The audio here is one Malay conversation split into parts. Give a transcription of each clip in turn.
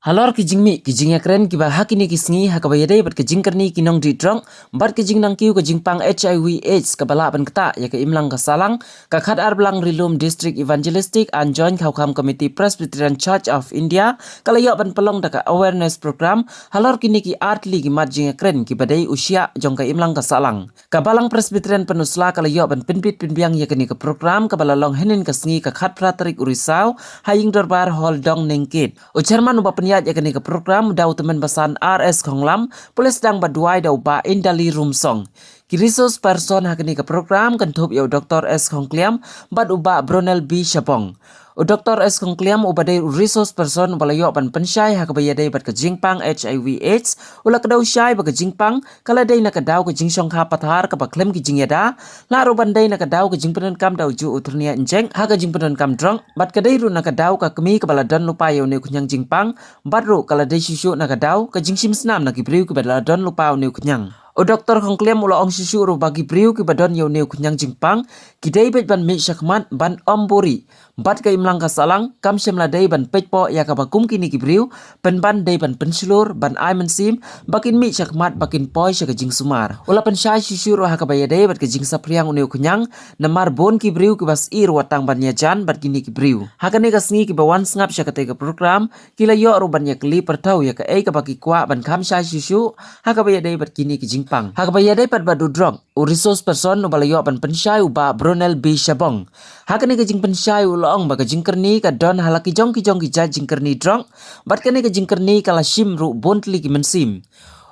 Halor kijing ya keren kiba hakini kisngi hakabayade bat kijing kerni kinong di drong bat kijing nang kiu kijing pang HIV AIDS kabala ban kata ya ke imlang kasalang kakhat arblang rilum district evangelistic and joint khawkham committee Presbyterian Church of India kalayo ban pelong daka awareness program halor kini ki artli ki matjing ya keren kibadai usia jong ka imlang kasalang kabalang Presbyterian penusla kalayo ban pinpit pinbiang ya kini ke program kabala long henin kasngi kakhat praterik urisau haying dorbar hall dong nengkit ucerman uba ya kini ke program dau teman basan RS Khonglam polis dang baduai dau ba indali rumsong kirisos person hakini ke program kentup yau Dr. S Khongkliam bad uba Brunel B Syabong Dr. S Khongkliam ubadai resource person balayo ban pensyai hakabayadai bat ke jingpang HIV AIDS ula kedau syai ba ke jingpang kala dai na kedau ke jingsong kha pathar ka ba klem ki jingyada la ro bandai na kedau ke jingpenan kam dau ju uturnia enjeng ha ke jingpenan kam drong bat kedai ru na kedau ka kemi ka bala don lupa yau ne kunyang jingpang batru kala de susu nagadau ka jingsim snam na kibriu ki badala don lupa ne kunyang o doktor Khongkliam ula ong susu ru bagi briu ki badon yau ne kunyang jingpang ki dai bet ban mi syakmat ban ombori bat ka imlang kasalang kam semla dai ban pejpo ya ka bakum kini kibriu ban dai ban pensulur ban ai mensim bakin mi syakmat bakin poi sya ka jing sumar ula pensyai susu ru ha ka baya dai bat ka jing sapriang ne kunyang namar bon kibriu ki bas ir watang ban yajan bat kini kibriu ha ka ne ka sngi ki bawan sngap sya ka te ka program kila yo ru ban ya kli pertau ya ka ei ka baki kwa ban kam syai susu ha ka baya dai bat kini ki jingpang ha ka baya dai pat badu drog u resource person no balayo ban pensyai uba Brunel B Syabong ha ka ne ka jing pensyai ong baga jingkerni ka don halaki jong ki ja jingkerni drong bat kene ka jingkerni kala shim ru bontli ki mensim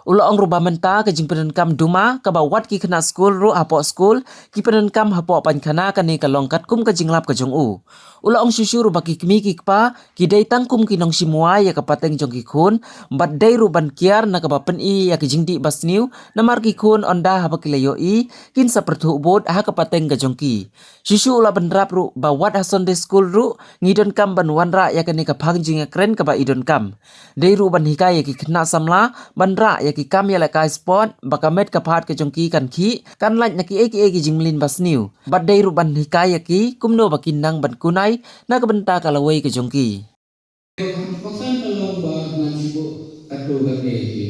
ula ong ruba menta ka jingpenen kam duma ka ba wat ki khana school ru apo school ki penen kam hapo pan khana ka ne ka longkat kum ka jinglap ka jong u ula ong susu ru baki kmi ki pa ki dai tangkum ki nong simua ya ka pateng jong ki khun bat dai ru ban kiar na ka ba pen i ya ki jingdi basniu namar ki khun onda ha ba ki layo i kin sa perthu bot ha ka pateng ka jong ki susu ula ban rap ru ba wat ha Sunday school ru ngidon kam ban wanra ya ka ne ka phang jing kren ka ba idon kam dai ru ban hikai ya ki khna samla ban ra ya ki kam ya la kai sport bakamet ka phat ka jongki kan khi kan laj na ki eki jingmlin basniu bat dai ru ban hikai ya ki kumno bakin nang ban kunai na ka benta ka lawai ka jongki Paksan kalau ngan sibuk kado kate ki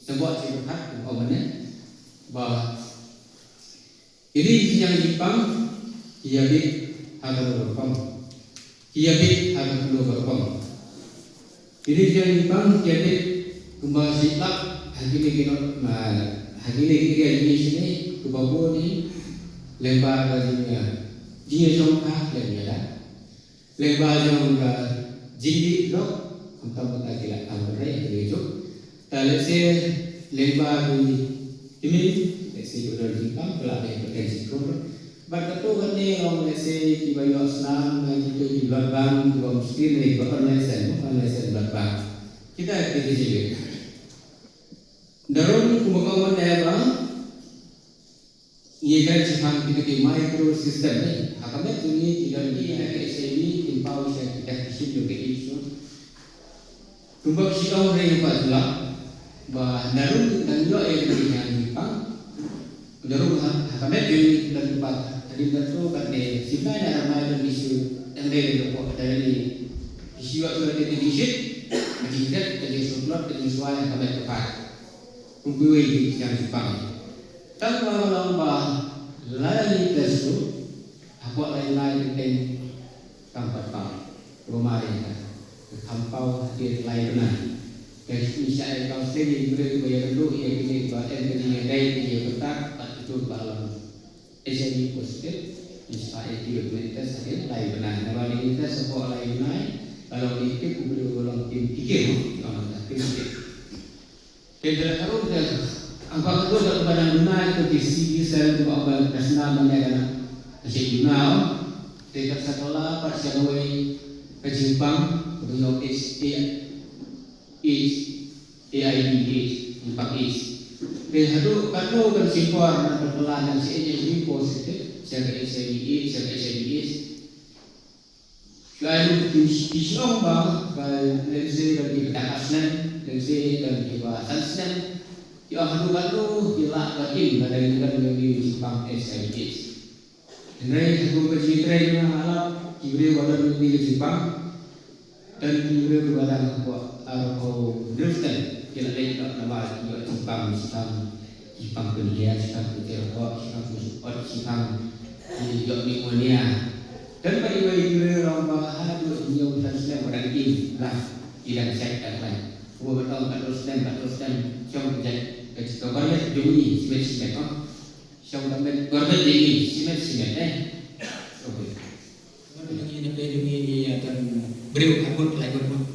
sebuah sifat omane ba ini yang Jepang ia bi ada berpam ia bi ada kedua berpam ini yang Jepang ia bi kumba sitak hagini kino hagini kira ini sini kubabu ni lembar bajunya dia songkah lembar lembar jong jindi dok untuk mengkajilah amrai itu kalau saya lembar ini saya sudah jingkam pelajari potensi kur berkatu kini orang saya kibayu asnam itu di belakang juga mesti nih bukan lesen belakang kita jadi dalam kumakawan daerah ia kan cipang kita ke micro system ni akamnya ini tidak di SME impau saya tidak disip juga itu tumbak sikau rei patla bah dalam dan juga yang jipang dalam akamnya ini dan tempat tadi tentu kan deh simpan dalam ada isu yang dari isu waktu ada di disip tidak jadi suplot jadi suai akamnya tepat kubuai yang Jepang. Tanpa melambah lain tersebut, apa lain-lain yang kampat pang kemarin kampau hadir lain nah. Dari misalnya kalau sendiri beri bayar dulu yang ini buat yang lain dia bertak itu balam SME positif misalnya dia berita hadir lain benar. Kalau kita sebuah lain lain kalau dikit beri ulang tim pikir kalau tim pikir. Dalam karun angka kedua dalam badan guna itu kisi sel itu abal kasna menjadi kasi guna dekat sekolah pas siawai kejimpang untuk AID empat is. Behadu kanu kan simpor dan perpelanan si ini positif sebagai SIDI. Lalu kisah bang kalau lensi dan kita aslan lensi dan kita aslan ya hadu gila lagi dari kan dari Jepang SIDI. Dari aku bercerita dengan alam kibri wadah di Jepang dan juga kebalan kuat atau Kristen kira lagi tak nama juga Jepang dunia Jepang Tiongkok Jepang support Jepang juga Mimonia dan bagi juga orang bahasa dunia Kristen orang ini lah tidak saya katakan gua betul Kristen trong jadi kabarnya Juni simet trong dalam korban ini simet oke. Ini akan beriu akut lagi pun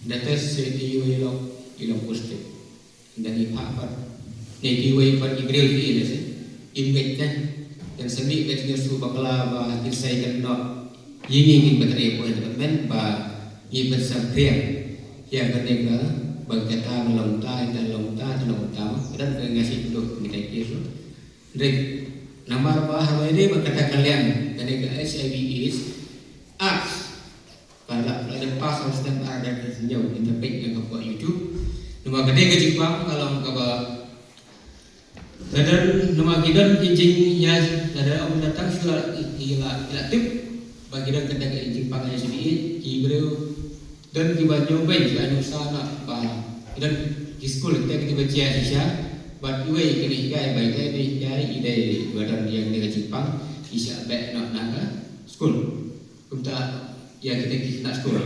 data seti ilok poste dan ipapat neki ipat ibril ini sih imbek kan dan semi ketika su bakala ba hasil saya kan no ingin bateri ko department ba ibat sampai yang ketiga bagata melonta dan lonta dan ngasih duduk kita itu Dek, nama bahasa ini berkata kalian dari HIV is apps pada pas harus dan ada sejauh interpret yang buat YouTube. Nama gede ke Jepang kalau kabar dan nama kita izin ya ada orang datang sudah ilah tip bagi dan kedai ke Jepang yang sedih Ibreu dan tiba nyoba juga usaha bah dan di sekolah kita baca Asia but iwe kini gai baik ni gai ide badan yang di Jepang isya baik nak school kita ya kita nak school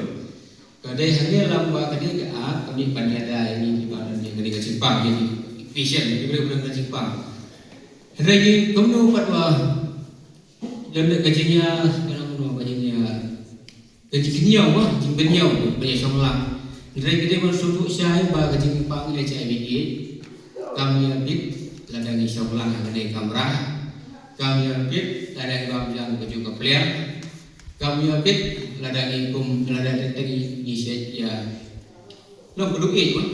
kadai hanya lamba kadai ke kami pandai ini di badan yang di Jepang jadi vision di badan Jepang lagi kamu fatwa dan gajinya sekarang kamu gajinya gaji kenyau kenyau banyak somlang jadi kita masuk saya bah gaji Jepang ini HIV kami habis ladang isau ulang dari kamera kami habis ladang bamjang keju keplian kami habis ladang ikum ladang teteng isi ya lo perlu pun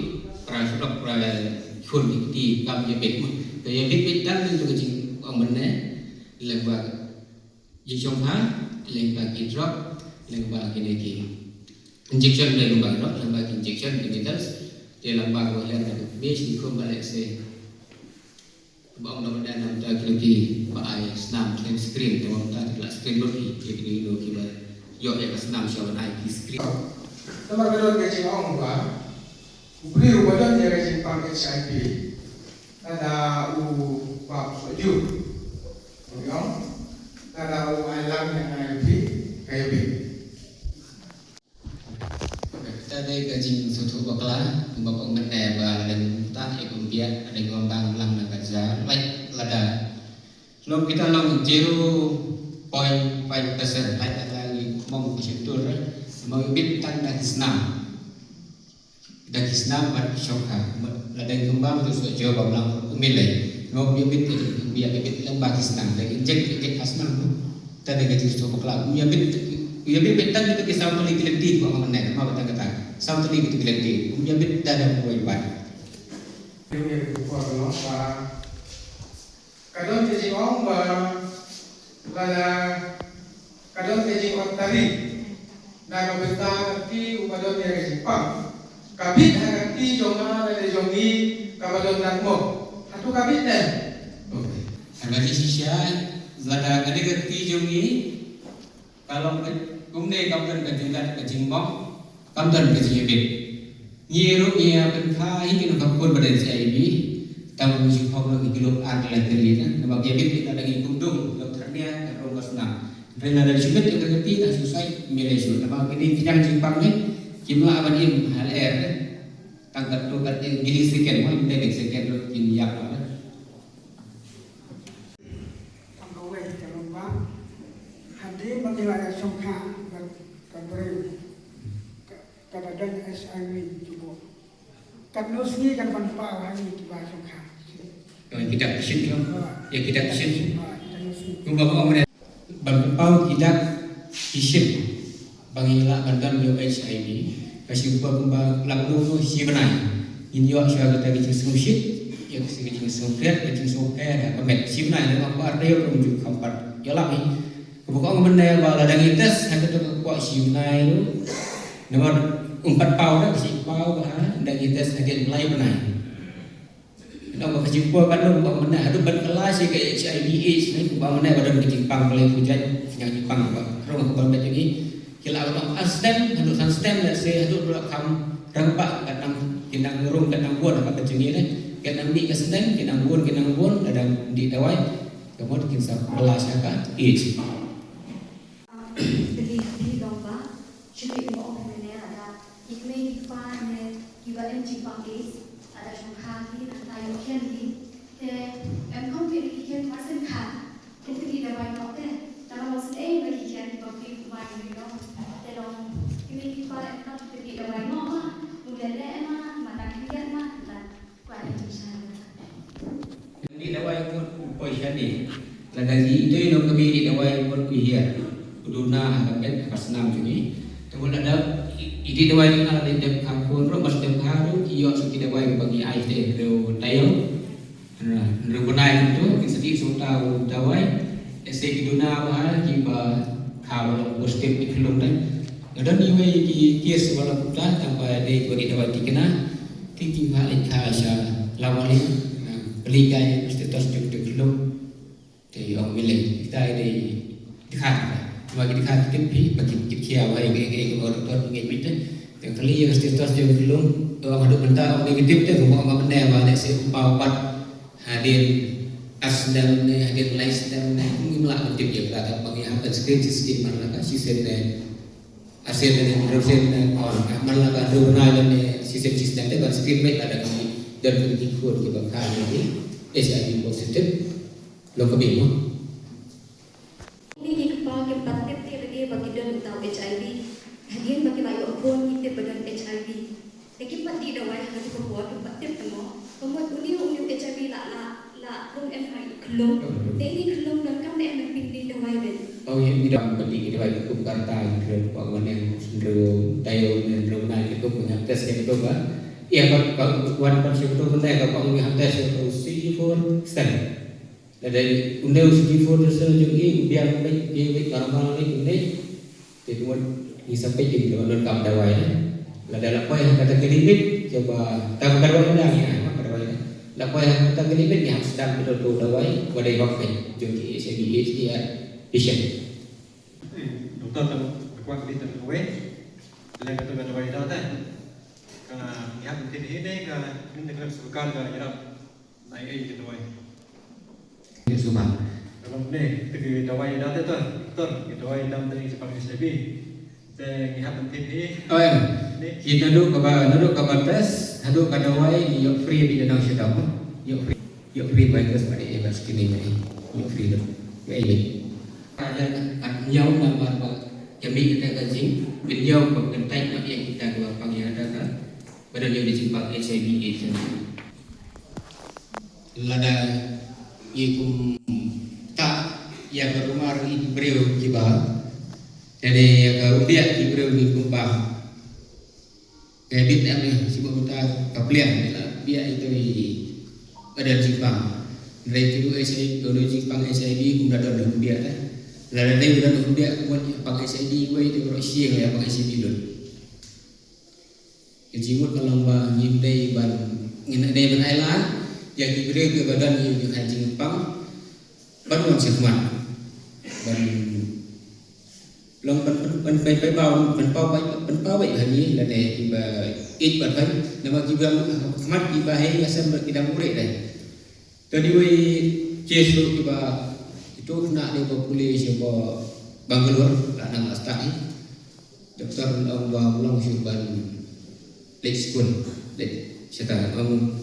perasaan kun di kami habis pun kaya habis dan itu kecil mana lembag jisong ha lembag drop lembag ini injection dari lembag injection genitals dia lambang wajah dan base di kembali se bang nama dan nama lagi pak ayah senam screen teman teman kelas screen lagi jadi dulu kita yo ya senam show naik screen nomor kedua gaji orang ba beri ubadan dia gaji pang HIV ada bab soju ada alam yang HIV HIV dari gaji suatu bakla bapak meneh ba dan tak ikut dia ada gelombang lang gaza like lada lo kita long 0.5% lagi mau bersyukur mau bintang dan senam bar syoka lada gembang tu so jawab lang umilai no bibit lembah senam dan injek asman tadi gaji suatu bakla bibit tan kita kisah paling kelenti bang meneh mau kata sama tadi kita kelenti bibit dan buat ibadah ini buat apa kadang jadi orang ba lada kadang jadi orang tadi na mabenta ti upadon dia ke Jepang kabit hagati jonga lada jongi kabadon nakmo hatu kabit dan hagati sisya lada kadegati jongi kalau kumne kamdan kajilan kajimbang kamdan kajibit nyiru ia penkai kino kapun badan CIB tahu musik pokok igiluk arlan terlihat nama gebit kita lagi kundung dokternya kalau senang rela dari sibet yang tergerti tak susah milih nama ini tidak Jepangnya jumlah abanim hal tangkat tukat yang gili sekian mau mendedik sekian lo jinyak lah Pangkawai Jalomba hadir bagaimana songkang beri kadang HIV juga karena sini kan panpau hari itu bahasa songkang tidak bersih ya tidak bersih kumbawa mana panpau tidak bersih bangila bandan yo HIV kasih kumbawa lagu si benai ini yo sudah kita bikin solusi ya bikin solusi bikin solusi ada pemet si benai dengan apa ada yo tunjuk kampat yo lami kumbawa mana bala dan itas ada tu kuat si benai lu nomor 4 pau dah si pau dan itas ada mulai benai nama kejumpa kan lu bang mana ada ban kelas kayak HIV AIDS ni bang mana badan kejipang paling hujan yang Jepang apa orang aku bang jadi kila orang astem hadut stem let's say hadut kam rampak kadang kinang urung kadang buat apa kecengin kadang di stem kinang buat kadang di dawai kemudian kita belas kan each Beli lomba jadi mau ini ada ikme pa ne kiba Jepang is ada Shanghai ada Thailand em không thể đi kia quá sân khả cái gì là bài học thế là một sẽ về đi kia vào khi bài gì đó để lòng cái mình qua em không thể bị là bài mò á một lần lẽ mà đang kia mà là quả là chỉ sai di dawai position ni la dari itu yang kami di dawai berpihir kuduna akan pasnam juga kemudian ada di dawai ni kalau di kampung rumah sedang haru iyo suki dawai bagi air teh do tayo Regunai itu sedih sudah dawai, esek duna bahal jika kawal bostem iklum dan dan iwe kies wala putar tanpa de bagi dawai dikena tiki balik kasha lawali peligai status juk iklum te ong milen kita de dikat bagi dikat tempi bagi kikia wai ge orang ngai mite yang kali yang status juk iklum orang ada benda negatif tu mau benda wala se upat hadir asdam ne hadir laisdam ne ngimla tip ya kata pengihatan screen sistem marlaka sistem ne asen ne represent ne on marlaka donai ne sistem ne kan screen baik ada kami dan ikut ke bakal ini HIV positif lo kebingo ini kepada keempat lagi bagi dan tahu HIV hadir bagi bayu pun kita badan HIV keempat di dawai hati kebuat keempat temu kemudian uniu HIV la không em phải kelum ini kelum dan kamu em pilih dawai dan oh yang tidak penting dawai itu bukan tai keuangan yang cenderung tayo cenderung naik itu punya tes yang itu kan ya kalau wan konsep itu benar kalau punya tes itu CD4 stand dari undang CD4 selanjutnya biar baik dia barang-barang ini itu sampai di dalam kam dawai lah dalam apa yang kata limit coba tak dawai dah ya Lepas yang kita kelibet yang sedang betul-betul dawai wadai wakil jadi SBH dia patient. Doktor tak kuat di tempat awal, lain kata dawai dah tak. Karena yang penting ini kan ini kalau sebukan kan jadi naik aja dawai. Ini semua. Kalau ni pergi dawai dah tu doktor, dawai dah dari sebagai SB. Dan yang penting ini. Oh ya, kita duduk ke batas, duduk ke dawai yang free di dalam syedam. Yang free bagus pada ibadah sekini ni, yang free tu, yang ini. Ada nyau nama jambi kita kaji, beliau berkentai nak yang kita dua panggil ada kan, pada dia dijumpa HIV/AIDS. Lada ikum tak yang berumah beliau kibar. Jadi ubiak ibril ni kumpang. Edit yang ni sibuk kita kaplian biak itu ada Jepang. Dari itu SID dulu Jepang SID kemudian ada ubiak lah. Lalu dari udah ubiak kemudian pakai SID gue itu kalau siang ya pakai SID dulu. Kecimut kalau mbak nyimdai ban ngina dai ban ailan yang ibril ke badan yang haji Jepang baru masih kuat. Ban long pen bao vậy hình là để mà ít bản thân nhưng mà khi mà mắt khi mà hay xem được cái đam mê này tôi đi với chia sẻ khi mà itu nak di populasi bo Bangalore là nang astai doktor ông vào long syuban late school late seta ông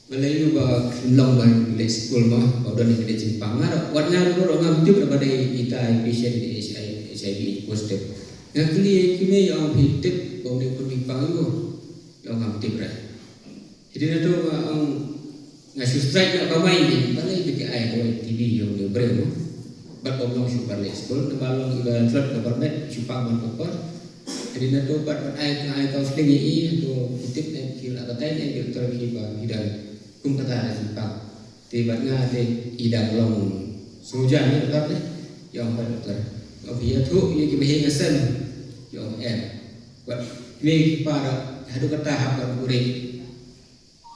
lấy lu ba long ban late school mà vào đơn cái Jepang ada warna lu orang ngam juga pada kita patient di HIV positif. Yang kini yang hidup boleh berbincang itu yang aktif lah. Jadi itu orang ngasih strike nak kamai ni, balik dekat air TV yang dia beri tu. Bertolong super lekskul, terbalong ibarat slot kebermet, cupang man kopor. Jadi itu ber air kau selingi itu hidup dan kira kata yang doktor kibar hidan kum kata ada cupang. Tiba-tiba ada idang long sujan ni doktor yang doktor. Dia tu yang kita hingasan, yang buat ini para hadu kata hak berpuri,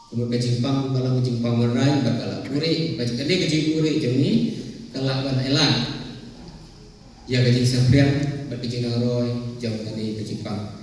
kemudian Jepang kalau Jepang merai bakal puri, baca kene ke Jepang puri jemni kalau ban elan, ya ke Jepang berkejing roy jauh tadi ke Jepang